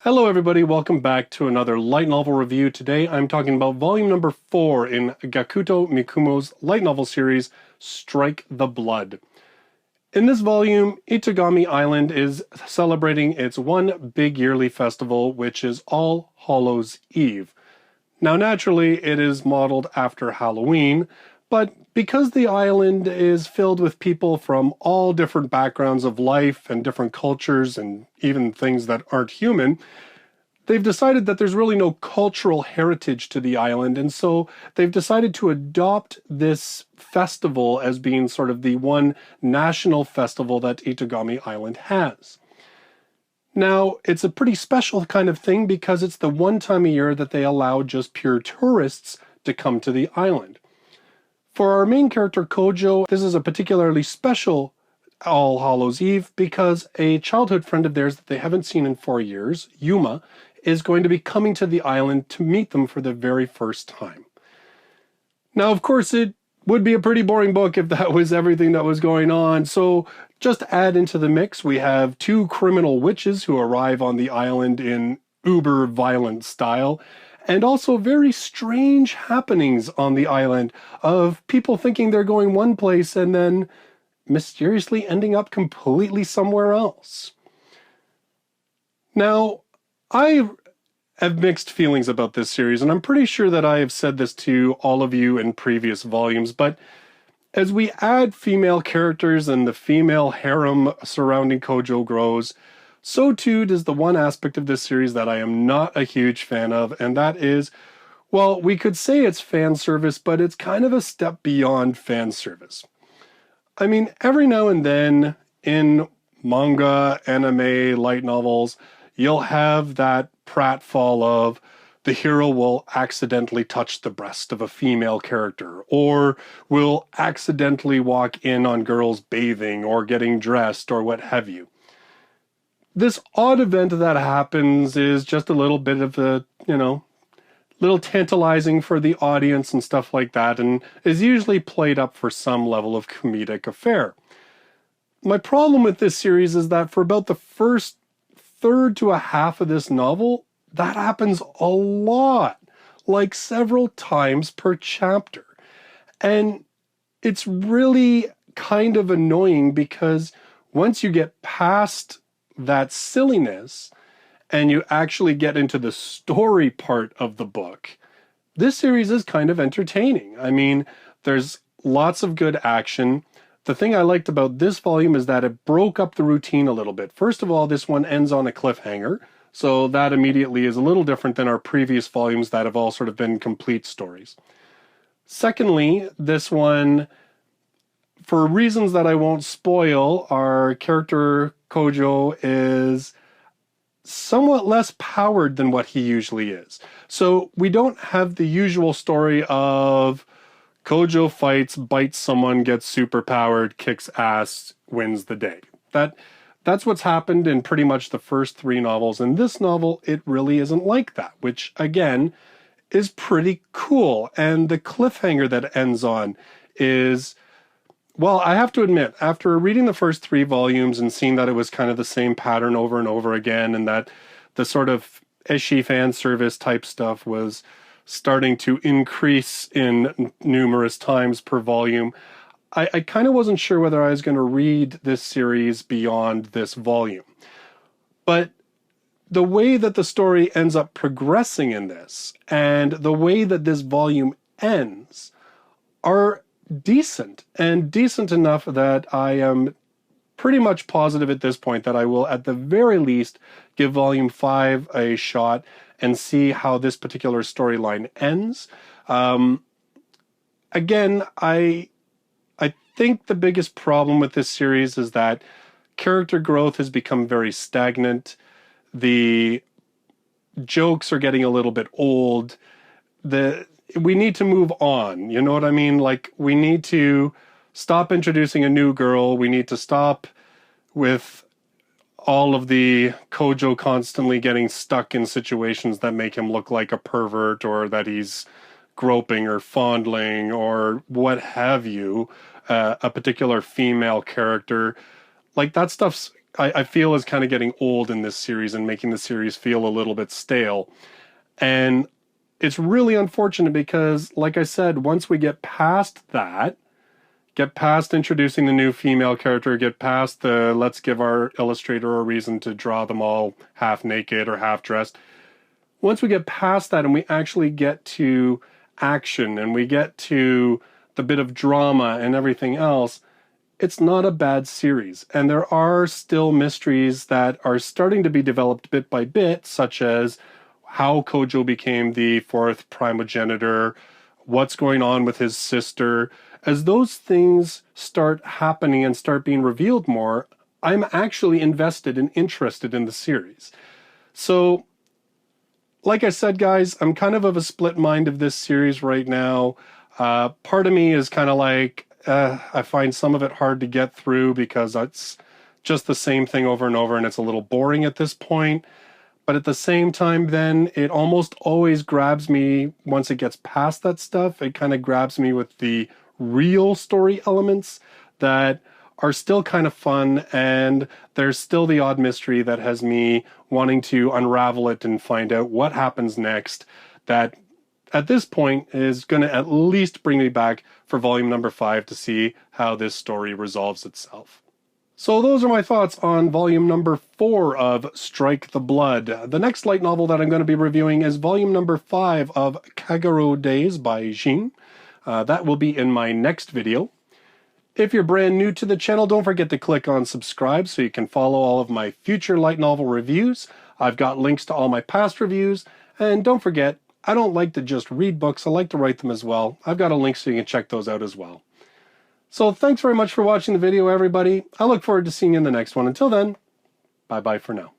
Hello everybody, welcome back to another light novel review. Today I'm talking about volume number 4 in Gakuto Mikumo's light novel series, Strike the Blood. In this volume, Itagami Island is celebrating its one big yearly festival, which is All Hallows Eve. Now naturally, it is modeled after Halloween, but because the island is filled with people from all different backgrounds of life and different cultures and even things that aren't human, they've decided that there's really no cultural heritage to the island, and so they've decided to adopt this festival as being sort of the one national festival that Itagami Island has. Now, it's a pretty special kind of thing because it's the one time a year that they allow just pure tourists to come to the island. For our main character, Kojo, this is a particularly special All Hallows Eve because a childhood friend of theirs that they haven't seen in 4 years, Yuma, is going to be coming to the island to meet them for the very first time. Now, of course, it would be a pretty boring book if that was everything that was going on, so just add into the mix, we have 2 criminal witches who arrive on the island in uber-violent style, and also very strange happenings on the island of people thinking they're going one place and then mysteriously ending up completely somewhere else. Now, I have mixed feelings about this series, and I'm pretty sure that I have said this to all of you in previous volumes, but as we add female characters and the female harem surrounding Kojo grows, so too does the one aspect of this series that I am not a huge fan of, and that is, well, we could say it's fan service, but it's kind of a step beyond fan service. I mean, every now and then in manga, anime, light novels, you'll have that pratfall of the hero will accidentally touch the breast of a female character, or will accidentally walk in on girls bathing or getting dressed or what have you. This odd event that happens is just a little bit of a, little tantalizing for the audience and stuff like that, and is usually played up for some level of comedic affair. My problem with this series is that for about the first third to a half of this novel, that happens a lot, like several times per chapter. And it's really kind of annoying because once you get past that silliness and you actually get into the story part of the book, this series is kind of entertaining. I mean, there's lots of good action. The thing I liked about this volume is that it broke up the routine a little bit. First of all, this one ends on a cliffhanger, so that immediately is a little different than our previous volumes that have all sort of been complete stories. Secondly, this one, for reasons that I won't spoil, our character Kojo is somewhat less powered than what he usually is. So we don't have the usual story of Kojo fights, bites someone, gets super powered, kicks ass, wins the day. That's what's happened in pretty much the first 3 novels. In this novel, it really isn't like that, which again is pretty cool. And the cliffhanger that it ends on is, well, I have to admit, after reading the first 3 volumes and seeing that it was kind of the same pattern over and over again, and that the sort of ecchi fan service type stuff was starting to increase in numerous times per volume, I kind of wasn't sure whether I was going to read this series beyond this volume. But the way that the story ends up progressing in this, and the way that this volume ends, are decent, and decent enough that I am pretty much positive at this point that I will, at the very least, give Volume 5 a shot and see how this particular storyline ends. Again, I think the biggest problem with this series is that character growth has become very stagnant. The jokes are getting a little bit old. We need to move on, you know what I mean? Like, we need to stop introducing a new girl. We need to stop with all of the Kojo constantly getting stuck in situations that make him look like a pervert, or that he's groping or fondling or what have you, a particular female character. Like, that stuff's I feel is kind of getting old in this series and making the series feel a little bit stale. And it's really unfortunate because, like I said, once we get past that, get past introducing the new female character, get past the let's give our illustrator a reason to draw them all half naked or half dressed. Once we get past that and we actually get to action and we get to the bit of drama and everything else, it's not a bad series. And there are still mysteries that are starting to be developed bit by bit, such as how Kojo became the fourth primogenitor, what's going on with his sister. As those things start happening and start being revealed more, I'm actually invested and interested in the series. So, like I said, guys, I'm kind of a split mind of this series right now. Part of me is kind of like, I find some of it hard to get through because it's just the same thing over and over and it's a little boring at this point. But at the same time, then, it almost always grabs me once it gets past that stuff. It kind of grabs me with the real story elements that are still kind of fun, and there's still the odd mystery that has me wanting to unravel it and find out what happens next, that at this point is going to at least bring me back for volume number 5 to see how this story resolves itself. So those are my thoughts on volume number 4 of Strike the Blood. The next light novel that I'm going to be reviewing is volume number 5 of Kagero Days by Jin. That will be in my next video. If you're brand new to the channel, don't forget to click on subscribe so you can follow all of my future light novel reviews. I've got links to all my past reviews. And don't forget, I don't like to just read books, I like to write them as well. I've got a link so you can check those out as well. So thanks very much for watching the video, everybody. I look forward to seeing you in the next one. Until then, bye-bye for now.